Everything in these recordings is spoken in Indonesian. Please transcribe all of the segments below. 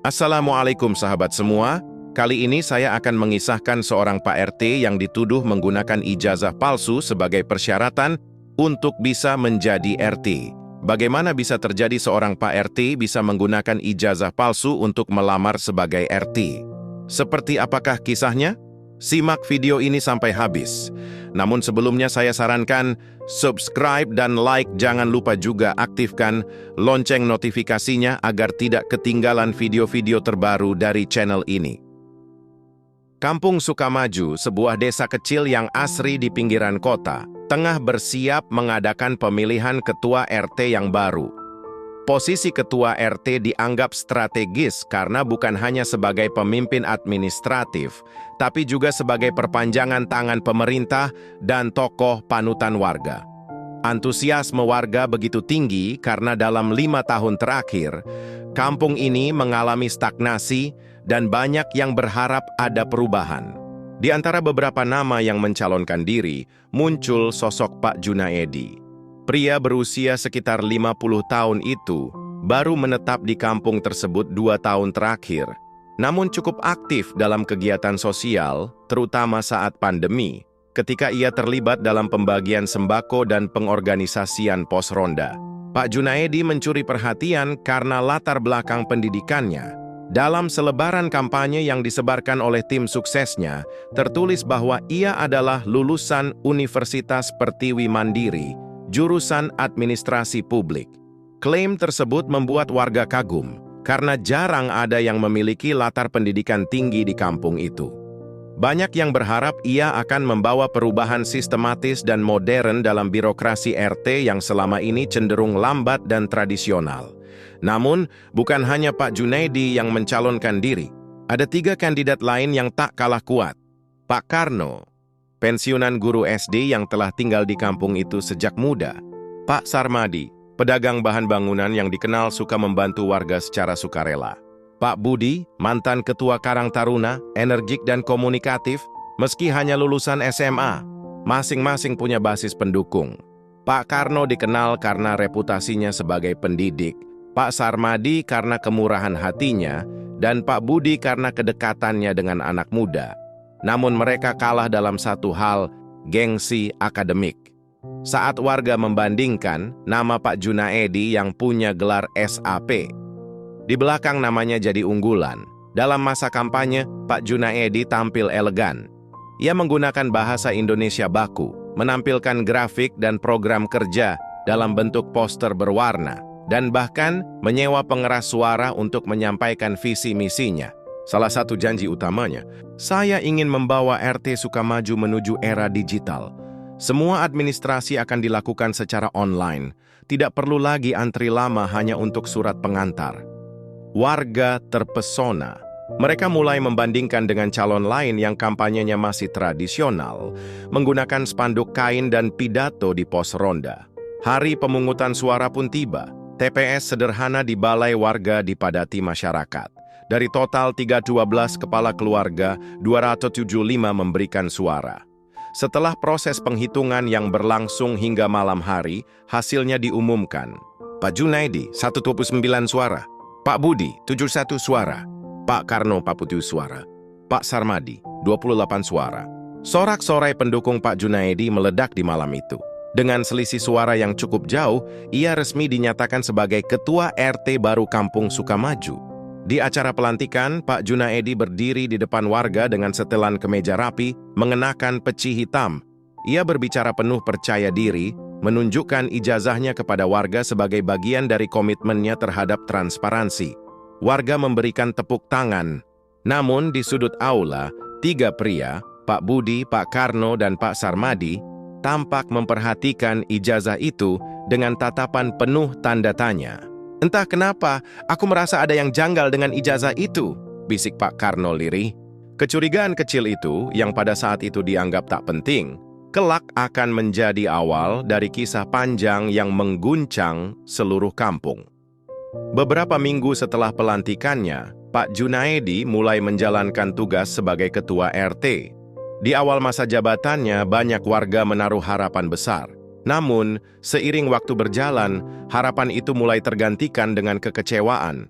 Assalamualaikum sahabat semua. Kali ini saya akan mengisahkan seorang Pak RT yang dituduh menggunakan ijazah palsu sebagai persyaratan untuk bisa menjadi RT. Bagaimana bisa terjadi seorang Pak RT bisa menggunakan ijazah palsu untuk melamar sebagai RT? Seperti apakah kisahnya? Simak video ini sampai habis. Namun sebelumnya saya sarankan subscribe dan like, jangan lupa juga aktifkan lonceng notifikasinya agar tidak ketinggalan video-video terbaru dari channel ini. Kampung Sukamaju, sebuah desa kecil yang asri di pinggiran kota, tengah bersiap mengadakan pemilihan ketua RT yang baru. Posisi ketua RT dianggap strategis karena bukan hanya sebagai pemimpin administratif, tapi juga sebagai perpanjangan tangan pemerintah dan tokoh panutan warga. Antusiasme warga begitu tinggi karena dalam 5 tahun terakhir, kampung ini mengalami stagnasi dan banyak yang berharap ada perubahan. Di antara beberapa nama yang mencalonkan diri, muncul sosok Pak Junaedi. Pria berusia sekitar 50 tahun itu baru menetap di kampung tersebut 2 tahun terakhir, namun cukup aktif dalam kegiatan sosial, terutama saat pandemi, ketika ia terlibat dalam pembagian sembako dan pengorganisasian pos ronda. Pak Junaedi mencuri perhatian karena latar belakang pendidikannya. Dalam selebaran kampanye yang disebarkan oleh tim suksesnya, tertulis bahwa ia adalah lulusan Universitas Pertiwi Mandiri, jurusan administrasi publik. Klaim tersebut membuat warga kagum, karena jarang ada yang memiliki latar pendidikan tinggi di kampung itu. Banyak yang berharap ia akan membawa perubahan sistematis dan modern dalam birokrasi RT yang selama ini cenderung lambat dan tradisional. Namun, bukan hanya Pak Junaedi yang mencalonkan diri. Ada 3 kandidat lain yang tak kalah kuat. Pak Karno, pensiunan guru SD yang telah tinggal di kampung itu sejak muda. Pak Sarmadi, pedagang bahan bangunan yang dikenal suka membantu warga secara sukarela. Pak Budi, mantan ketua Karang Taruna, energik dan komunikatif, meski hanya lulusan SMA. Masing-masing punya basis pendukung. Pak Karno dikenal karena reputasinya sebagai pendidik, Pak Sarmadi karena kemurahan hatinya, dan Pak Budi karena kedekatannya dengan anak muda. Namun mereka kalah dalam satu hal, gengsi akademik. Saat warga membandingkan, nama Pak Junaedi yang punya gelar SAP. Di belakang namanya jadi unggulan. Dalam masa kampanye, Pak Junaedi tampil elegan. Ia menggunakan bahasa Indonesia baku, menampilkan grafik dan program kerja dalam bentuk poster berwarna, dan bahkan menyewa pengeras suara untuk menyampaikan visi misinya. Salah satu janji utamanya, saya ingin membawa RT Sukamaju menuju era digital. Semua administrasi akan dilakukan secara online. Tidak perlu lagi antri lama hanya untuk surat pengantar. Warga terpesona. Mereka mulai membandingkan dengan calon lain yang kampanyenya masih tradisional, menggunakan spanduk kain dan pidato di pos ronda. Hari pemungutan suara pun tiba. TPS sederhana di balai warga dipadati masyarakat. Dari total 312 kepala keluarga, 275 memberikan suara. Setelah proses penghitungan yang berlangsung hingga malam hari, hasilnya diumumkan. Pak Junaedi, 129 suara. Pak Budi, 71 suara. Pak Karno, 47 suara. Pak Sarmadi, 28 suara. Sorak-sorai pendukung Pak Junaedi meledak di malam itu. Dengan selisih suara yang cukup jauh, ia resmi dinyatakan sebagai Ketua RT baru Kampung Sukamaju. Di acara pelantikan, Pak Junaedi berdiri di depan warga dengan setelan kemeja rapi, mengenakan peci hitam. Ia berbicara penuh percaya diri, menunjukkan ijazahnya kepada warga sebagai bagian dari komitmennya terhadap transparansi. Warga memberikan tepuk tangan. Namun di sudut aula, 3 pria, Pak Budi, Pak Karno, dan Pak Sarmadi, tampak memperhatikan ijazah itu dengan tatapan penuh tanda tanya. Entah kenapa, aku merasa ada yang janggal dengan ijazah itu, bisik Pak Karno lirih. Kecurigaan kecil itu, yang pada saat itu dianggap tak penting, kelak akan menjadi awal dari kisah panjang yang mengguncang seluruh kampung. Beberapa minggu setelah pelantikannya, Pak Junaedi mulai menjalankan tugas sebagai ketua RT. Di awal masa jabatannya, banyak warga menaruh harapan besar. Namun, seiring waktu berjalan, harapan itu mulai tergantikan dengan kekecewaan.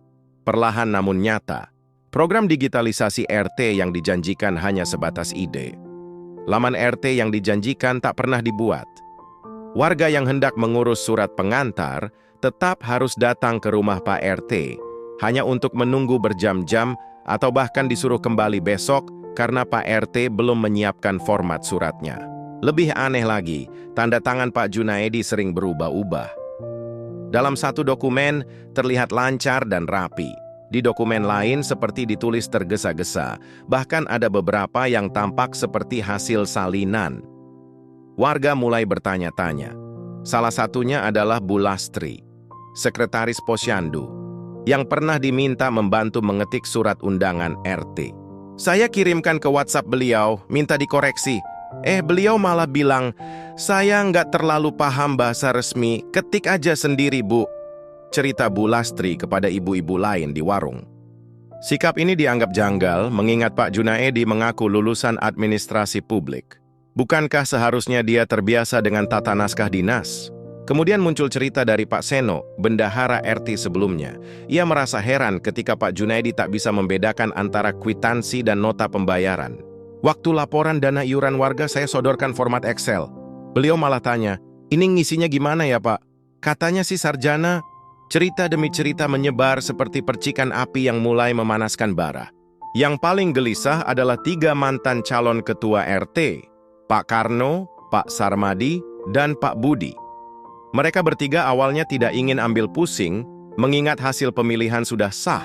perlahan namun nyata. Program digitalisasi RT yang dijanjikan hanya sebatas ide. Laman RT yang dijanjikan tak pernah dibuat. Warga yang hendak mengurus surat pengantar tetap harus datang ke rumah Pak RT, hanya untuk menunggu berjam-jam atau bahkan disuruh kembali besok karena Pak RT belum menyiapkan format suratnya. Lebih aneh lagi, tanda tangan Pak Junaedi sering berubah-ubah. Dalam satu dokumen terlihat lancar dan rapi. Di dokumen lain seperti ditulis tergesa-gesa, bahkan ada beberapa yang tampak seperti hasil salinan. Warga mulai bertanya-tanya. Salah satunya adalah Bu Lastri, Sekretaris Posyandu, yang pernah diminta membantu mengetik surat undangan RT. Saya kirimkan ke WhatsApp beliau, minta dikoreksi. Beliau malah bilang, saya nggak terlalu paham bahasa resmi, ketik aja sendiri, Bu. Cerita Bu Lastri kepada ibu-ibu lain di warung. Sikap ini dianggap janggal, mengingat Pak Junaedi mengaku lulusan administrasi publik. Bukankah seharusnya dia terbiasa dengan tata naskah dinas? Kemudian muncul cerita dari Pak Seno, bendahara RT sebelumnya. Ia merasa heran ketika Pak Junaedi tak bisa membedakan antara kwitansi dan nota pembayaran. Waktu laporan dana iuran warga saya sodorkan format Excel. Beliau malah tanya, ini ngisinya gimana ya Pak? Katanya sih sarjana. Cerita demi cerita menyebar seperti percikan api yang mulai memanaskan bara. Yang paling gelisah adalah 3 mantan calon ketua RT, Pak Karno, Pak Sarmadi, dan Pak Budi. Mereka bertiga awalnya tidak ingin ambil pusing, mengingat hasil pemilihan sudah sah.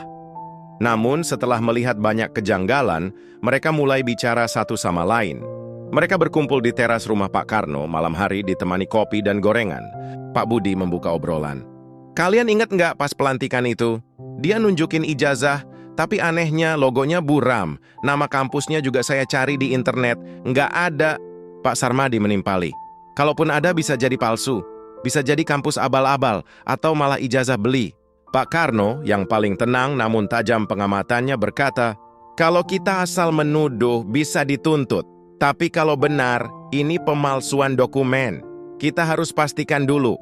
Namun setelah melihat banyak kejanggalan, mereka mulai bicara satu sama lain. Mereka berkumpul di teras rumah Pak Karno malam hari ditemani kopi dan gorengan. Pak Budi membuka obrolan. Kalian ingat nggak pas pelantikan itu? Dia nunjukin ijazah, tapi anehnya logonya buram. Nama kampusnya juga saya cari di internet, nggak ada. Pak Sarmadi menimpali. Kalaupun ada bisa jadi palsu, bisa jadi kampus abal-abal, atau malah ijazah beli. Pak Karno, yang paling tenang namun tajam pengamatannya berkata, kalau kita asal menuduh bisa dituntut, tapi kalau benar, ini pemalsuan dokumen. Kita harus pastikan dulu.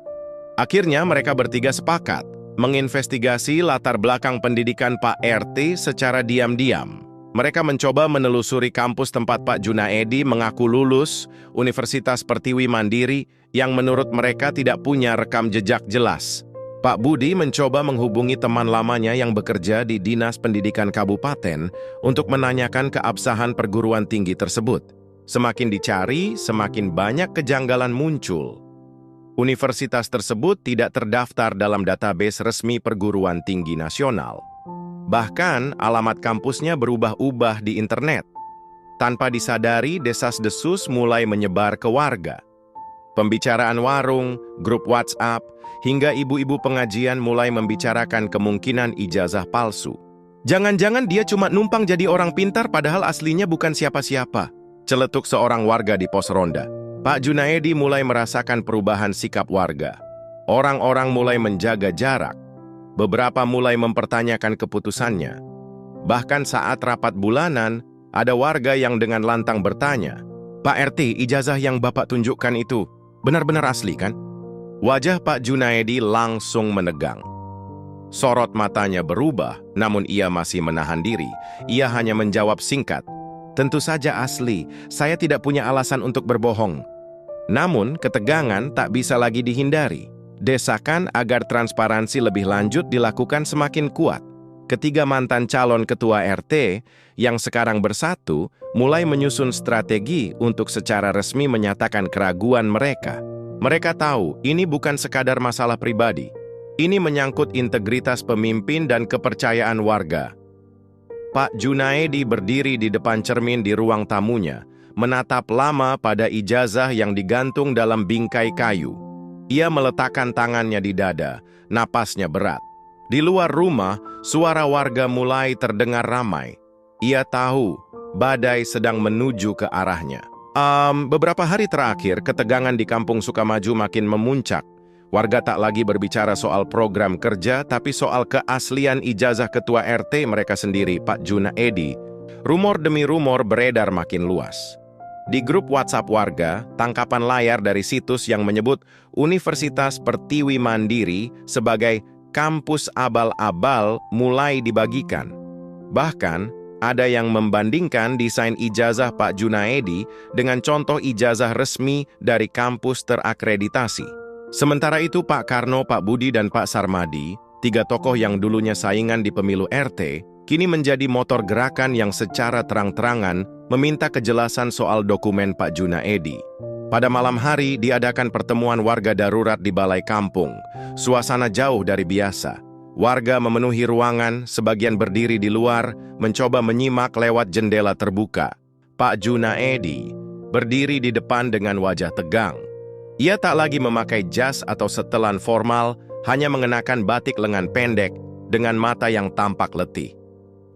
Akhirnya mereka bertiga sepakat menginvestigasi latar belakang pendidikan Pak RT secara diam-diam. Mereka mencoba menelusuri kampus tempat Pak Junaedi mengaku lulus, Universitas Pertiwi Mandiri, yang menurut mereka tidak punya rekam jejak jelas. Pak Budi mencoba menghubungi teman lamanya yang bekerja di Dinas Pendidikan Kabupaten untuk menanyakan keabsahan perguruan tinggi tersebut. Semakin dicari, semakin banyak kejanggalan muncul. Universitas tersebut tidak terdaftar dalam database resmi perguruan tinggi nasional. Bahkan, alamat kampusnya berubah-ubah di internet. Tanpa disadari, desas-desus mulai menyebar ke warga. Pembicaraan warung, grup WhatsApp, hingga ibu-ibu pengajian mulai membicarakan kemungkinan ijazah palsu. Jangan-jangan dia cuma numpang jadi orang pintar padahal aslinya bukan siapa-siapa, celetuk seorang warga di pos ronda. Pak Junaedi mulai merasakan perubahan sikap warga. Orang-orang mulai menjaga jarak. Beberapa mulai mempertanyakan keputusannya. Bahkan saat rapat bulanan, ada warga yang dengan lantang bertanya, Pak RT, ijazah yang Bapak tunjukkan itu benar-benar asli kan? Wajah Pak Junaedi langsung menegang. Sorot matanya berubah, namun ia masih menahan diri. Ia hanya menjawab singkat, tentu saja asli, saya tidak punya alasan untuk berbohong. Namun, ketegangan tak bisa lagi dihindari. Desakan agar transparansi lebih lanjut dilakukan semakin kuat. Ketiga mantan calon ketua RT yang sekarang bersatu mulai menyusun strategi untuk secara resmi menyatakan keraguan mereka. Mereka tahu ini bukan sekadar masalah pribadi. Ini menyangkut integritas pemimpin dan kepercayaan warga. Pak Junaedi berdiri di depan cermin di ruang tamunya, menatap lama pada ijazah yang digantung dalam bingkai kayu. Ia meletakkan tangannya di dada, napasnya berat. Di luar rumah, suara warga mulai terdengar ramai. Ia tahu badai sedang menuju ke arahnya. Beberapa hari terakhir, ketegangan di Kampung Sukamaju makin memuncak. Warga tak lagi berbicara soal program kerja, tapi soal keaslian ijazah ketua RT mereka sendiri, Pak Junaedi. Rumor demi rumor beredar makin luas. Di grup WhatsApp warga, tangkapan layar dari situs yang menyebut Universitas Pertiwi Mandiri sebagai kampus abal-abal mulai dibagikan. Bahkan, ada yang membandingkan desain ijazah Pak Junaedi dengan contoh ijazah resmi dari kampus terakreditasi. Sementara itu Pak Karno, Pak Budi, dan Pak Sarmadi, 3 tokoh yang dulunya saingan di pemilu RT, kini menjadi motor gerakan yang secara terang-terangan meminta kejelasan soal dokumen Pak Junaedi. Pada malam hari diadakan pertemuan warga darurat di balai kampung. Suasana jauh dari biasa. Warga memenuhi ruangan, sebagian berdiri di luar, mencoba menyimak lewat jendela terbuka. Pak Junaedi berdiri di depan dengan wajah tegang. Ia tak lagi memakai jas atau setelan formal, hanya mengenakan batik lengan pendek dengan mata yang tampak letih.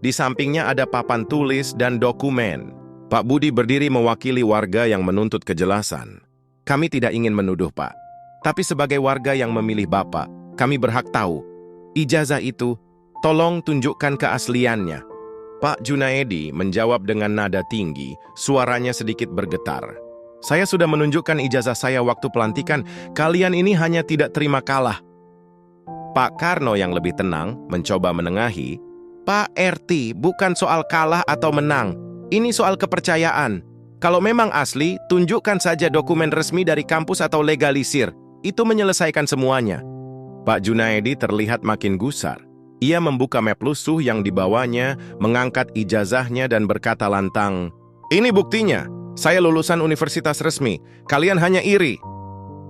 Di sampingnya ada papan tulis dan dokumen. Pak Budi berdiri mewakili warga yang menuntut kejelasan. Kami tidak ingin menuduh, Pak. Tapi sebagai warga yang memilih Bapak, kami berhak tahu. Ijazah itu, tolong tunjukkan keasliannya. Pak Junaedi menjawab dengan nada tinggi, suaranya sedikit bergetar. Saya sudah menunjukkan ijazah saya waktu pelantikan, kalian ini hanya tidak terima kalah. Pak Karno yang lebih tenang mencoba menengahi, Pak RT, bukan soal kalah atau menang. Ini soal kepercayaan. Kalau memang asli, tunjukkan saja dokumen resmi dari kampus atau legalisir. Itu menyelesaikan semuanya. Pak Junaedi terlihat makin gusar. Ia membuka map lusuh yang dibawanya, mengangkat ijazahnya dan berkata lantang, "Ini buktinya. Saya lulusan universitas resmi. Kalian hanya iri."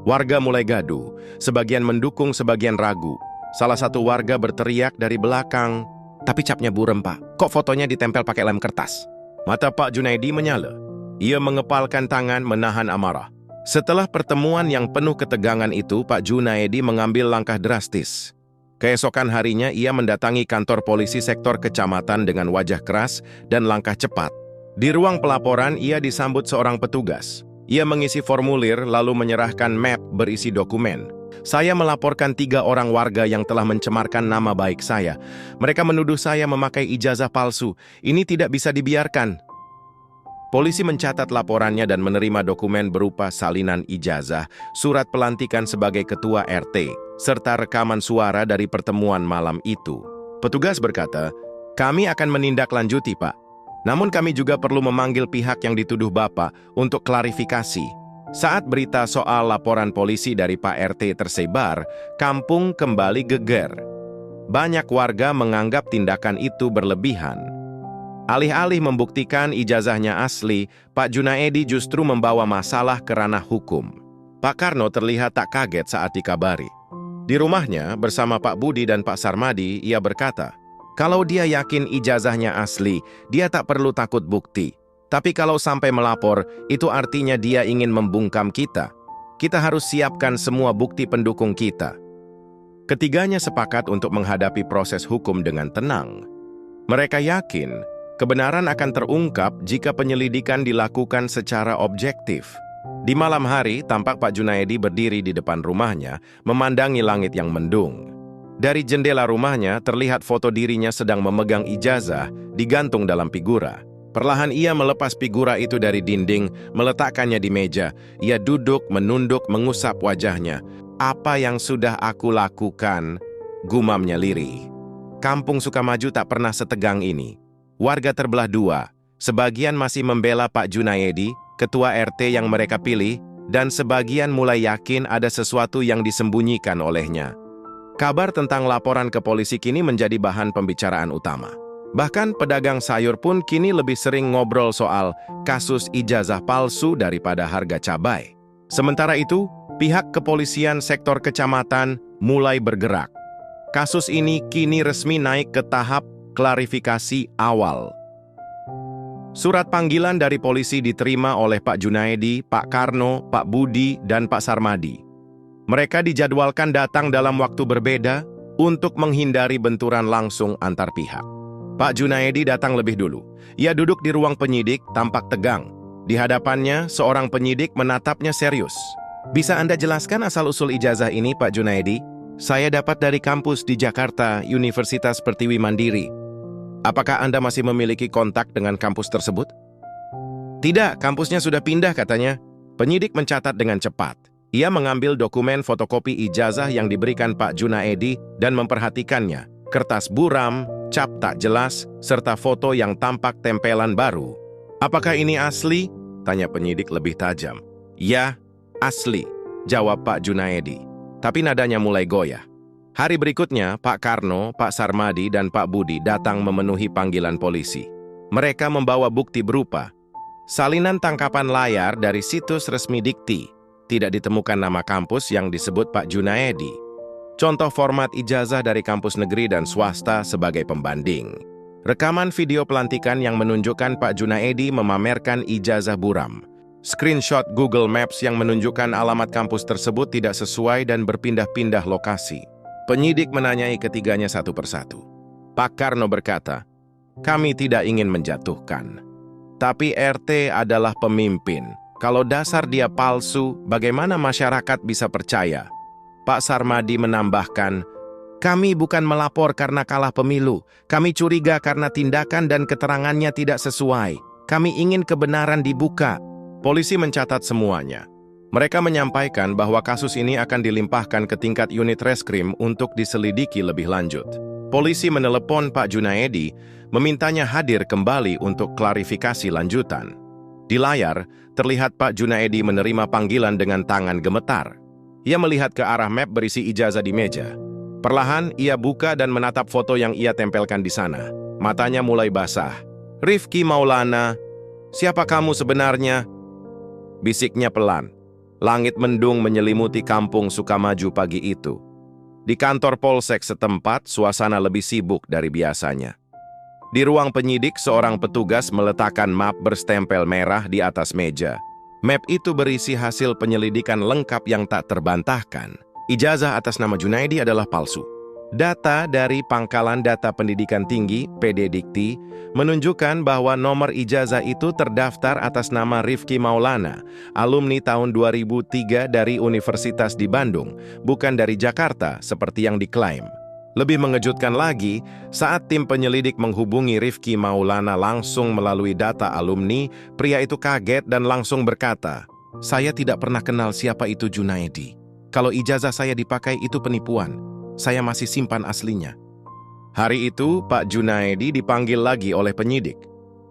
Warga mulai gaduh. Sebagian mendukung, sebagian ragu. Salah satu warga berteriak dari belakang, "Tapi capnya burem, Pak. Kok fotonya ditempel pakai lem kertas?" Mata Pak Junaedi menyala. Ia mengepalkan tangan menahan amarah. Setelah pertemuan yang penuh ketegangan itu, Pak Junaedi mengambil langkah drastis. Keesokan harinya ia mendatangi kantor polisi sektor kecamatan dengan wajah keras dan langkah cepat. Di ruang pelaporan ia disambut seorang petugas. Ia mengisi formulir lalu menyerahkan map berisi dokumen. "Saya melaporkan 3 orang warga yang telah mencemarkan nama baik saya. Mereka menuduh saya memakai ijazah palsu. Ini tidak bisa dibiarkan." Polisi mencatat laporannya dan menerima dokumen berupa salinan ijazah, surat pelantikan sebagai ketua RT, serta rekaman suara dari pertemuan malam itu. Petugas berkata, "Kami akan menindaklanjuti, Pak. Namun kami juga perlu memanggil pihak yang dituduh Bapak untuk klarifikasi." Saat berita soal laporan polisi dari Pak RT tersebar, kampung kembali geger. Banyak warga menganggap tindakan itu berlebihan. Alih-alih membuktikan ijazahnya asli, Pak Junaedi justru membawa masalah ke ranah hukum. Pak Karno terlihat tak kaget saat dikabari. Di rumahnya, bersama Pak Budi dan Pak Sarmadi, ia berkata, kalau dia yakin ijazahnya asli, dia tak perlu takut bukti. Tapi kalau sampai melapor, itu artinya dia ingin membungkam kita. Kita harus siapkan semua bukti pendukung kita. Ketiganya sepakat untuk menghadapi proses hukum dengan tenang. Mereka yakin kebenaran akan terungkap jika penyelidikan dilakukan secara objektif. Di malam hari, tampak Pak Junaedi berdiri di depan rumahnya, memandangi langit yang mendung. Dari jendela rumahnya, terlihat foto dirinya sedang memegang ijazah digantung dalam figura. Perlahan ia melepas figura itu dari dinding, meletakkannya di meja. Ia duduk, menunduk, mengusap wajahnya. "Apa yang sudah aku lakukan?" gumamnya lirih. Kampung Sukamaju tak pernah setegang ini. Warga terbelah dua. Sebagian masih membela Pak Junaedi, ketua RT yang mereka pilih, dan sebagian mulai yakin ada sesuatu yang disembunyikan olehnya. Kabar tentang laporan ke polisi kini menjadi bahan pembicaraan utama. Bahkan pedagang sayur pun kini lebih sering ngobrol soal kasus ijazah palsu daripada harga cabai. Sementara itu, pihak kepolisian sektor kecamatan mulai bergerak. Kasus ini kini resmi naik ke tahap klarifikasi awal. Surat panggilan dari polisi diterima oleh Pak Junaedi, Pak Karno, Pak Budi, dan Pak Sarmadi. Mereka dijadwalkan datang dalam waktu berbeda untuk menghindari benturan langsung antar pihak. Pak Junaedi datang lebih dulu. Ia duduk di ruang penyidik, tampak tegang. Di hadapannya, seorang penyidik menatapnya serius. "Bisa Anda jelaskan asal-usul ijazah ini, Pak Junaedi?" "Saya dapat dari kampus di Jakarta, Universitas Pertiwi Mandiri." "Apakah Anda masih memiliki kontak dengan kampus tersebut?" "Tidak, kampusnya sudah pindah," katanya. Penyidik mencatat dengan cepat. Ia mengambil dokumen fotokopi ijazah yang diberikan Pak Junaedi dan memperhatikannya, kertas buram, cap tak jelas, serta foto yang tampak tempelan baru. "Apakah ini asli?" tanya penyidik lebih tajam. "Ya, asli," jawab Pak Junaedi. Tapi nadanya mulai goyah. Hari berikutnya, Pak Karno, Pak Sarmadi, dan Pak Budi datang memenuhi panggilan polisi. Mereka membawa bukti berupa salinan tangkapan layar dari situs resmi Dikti. Tidak ditemukan nama kampus yang disebut Pak Junaedi. Contoh format ijazah dari kampus negeri dan swasta sebagai pembanding. Rekaman video pelantikan yang menunjukkan Pak Junaedi memamerkan ijazah buram. Screenshot Google Maps yang menunjukkan alamat kampus tersebut tidak sesuai dan berpindah-pindah lokasi. Penyidik menanyai ketiganya satu persatu. Pak Karno berkata, "Kami tidak ingin menjatuhkan. Tapi RT adalah pemimpin. Kalau dasar dia palsu, bagaimana masyarakat bisa percaya?" Pak Sarmadi menambahkan, "Kami bukan melapor karena kalah pemilu. Kami curiga karena tindakan dan keterangannya tidak sesuai. Kami ingin kebenaran dibuka." Polisi mencatat semuanya. Mereka menyampaikan bahwa kasus ini akan dilimpahkan ke tingkat unit reskrim untuk diselidiki lebih lanjut. Polisi menelepon Pak Junaedi, memintanya hadir kembali untuk klarifikasi lanjutan. Di layar, terlihat Pak Junaedi menerima panggilan dengan tangan gemetar. Ia melihat ke arah map berisi ijazah di meja. Perlahan, ia buka dan menatap foto yang ia tempelkan di sana. Matanya mulai basah. "Rifki Maulana, siapa kamu sebenarnya?" bisiknya pelan. Langit mendung menyelimuti kampung Sukamaju pagi itu. Di kantor polsek setempat, suasana lebih sibuk dari biasanya. Di ruang penyidik, seorang petugas meletakkan map berstempel merah di atas meja. Map itu berisi hasil penyelidikan lengkap yang tak terbantahkan. Ijazah atas nama Junaedi adalah palsu. Data dari Pangkalan Data Pendidikan Tinggi, PD Dikti, menunjukkan bahwa nomor ijazah itu terdaftar atas nama Rifki Maulana, alumni tahun 2003 dari Universitas di Bandung, bukan dari Jakarta seperti yang diklaim. Lebih mengejutkan lagi, saat tim penyelidik menghubungi Rifki Maulana langsung melalui data alumni, pria itu kaget dan langsung berkata, "Saya tidak pernah kenal siapa itu Junaedi. Kalau ijazah saya dipakai itu penipuan. Saya masih simpan aslinya." Hari itu, Pak Junaedi dipanggil lagi oleh penyidik.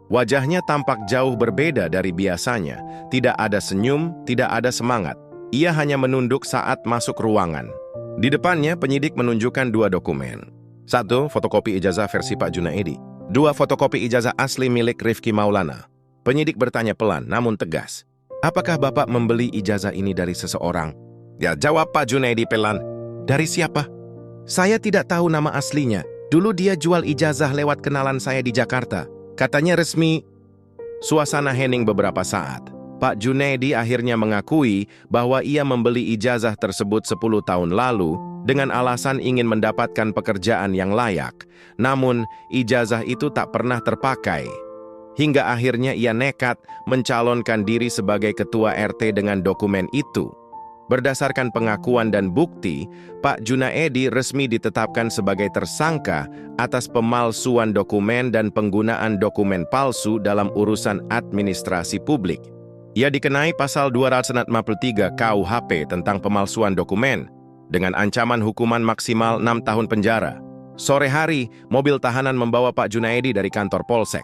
Wajahnya tampak jauh berbeda dari biasanya. Tidak ada senyum, tidak ada semangat. Ia hanya menunduk saat masuk ruangan. Di depannya, penyidik menunjukkan dua dokumen. Satu, fotokopi ijazah versi Pak Junaedi. Dua, fotokopi ijazah asli milik Rifki Maulana. Penyidik bertanya pelan, namun tegas. "Apakah Bapak membeli ijazah ini dari seseorang?" "Ya," jawab Pak Junaedi pelan. "Dari siapa?" "Saya tidak tahu nama aslinya. Dulu dia jual ijazah lewat kenalan saya di Jakarta. Katanya resmi." Suasana hening beberapa saat. Pak Junaedi akhirnya mengakui bahwa ia membeli ijazah tersebut 10 tahun lalu dengan alasan ingin mendapatkan pekerjaan yang layak. Namun, ijazah itu tak pernah terpakai. Hingga akhirnya ia nekat mencalonkan diri sebagai ketua RT dengan dokumen itu. Berdasarkan pengakuan dan bukti, Pak Junaedi resmi ditetapkan sebagai tersangka atas pemalsuan dokumen dan penggunaan dokumen palsu dalam urusan administrasi publik. Ia dikenai pasal 253 KUHP tentang pemalsuan dokumen, dengan ancaman hukuman maksimal 6 tahun penjara. Sore hari, mobil tahanan membawa Pak Junaedi dari kantor polsek.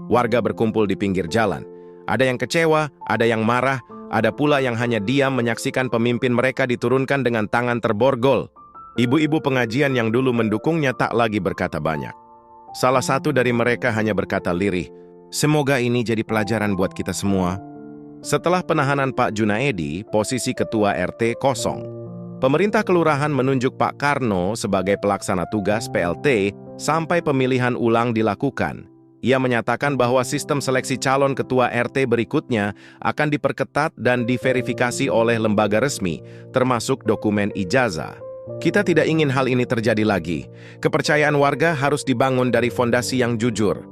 Warga berkumpul di pinggir jalan. Ada yang kecewa, ada yang marah, ada pula yang hanya diam menyaksikan pemimpin mereka diturunkan dengan tangan terborgol. Ibu-ibu pengajian yang dulu mendukungnya tak lagi berkata banyak. Salah satu dari mereka hanya berkata lirih, "Semoga ini jadi pelajaran buat kita semua." Setelah penahanan Pak Junaedi, posisi ketua RT kosong. Pemerintah kelurahan menunjuk Pak Karno sebagai pelaksana tugas PLT sampai pemilihan ulang dilakukan. Ia menyatakan bahwa sistem seleksi calon ketua RT berikutnya akan diperketat dan diverifikasi oleh lembaga resmi, termasuk dokumen ijazah. "Kita tidak ingin hal ini terjadi lagi. Kepercayaan warga harus dibangun dari fondasi yang jujur."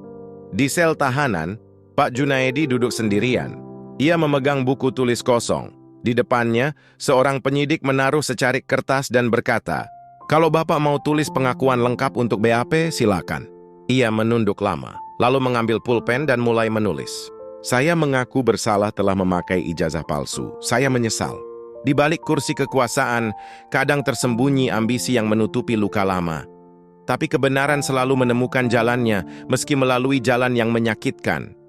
Di sel tahanan, Pak Junaedi duduk sendirian. Ia memegang buku tulis kosong. Di depannya, seorang penyidik menaruh secarik kertas dan berkata, "Kalau Bapak mau tulis pengakuan lengkap untuk BAP, silakan." Ia menunduk lama, lalu mengambil pulpen dan mulai menulis. "Saya mengaku bersalah telah memakai ijazah palsu. Saya menyesal. Di balik kursi kekuasaan, kadang tersembunyi ambisi yang menutupi luka lama. Tapi kebenaran selalu menemukan jalannya, meski melalui jalan yang menyakitkan.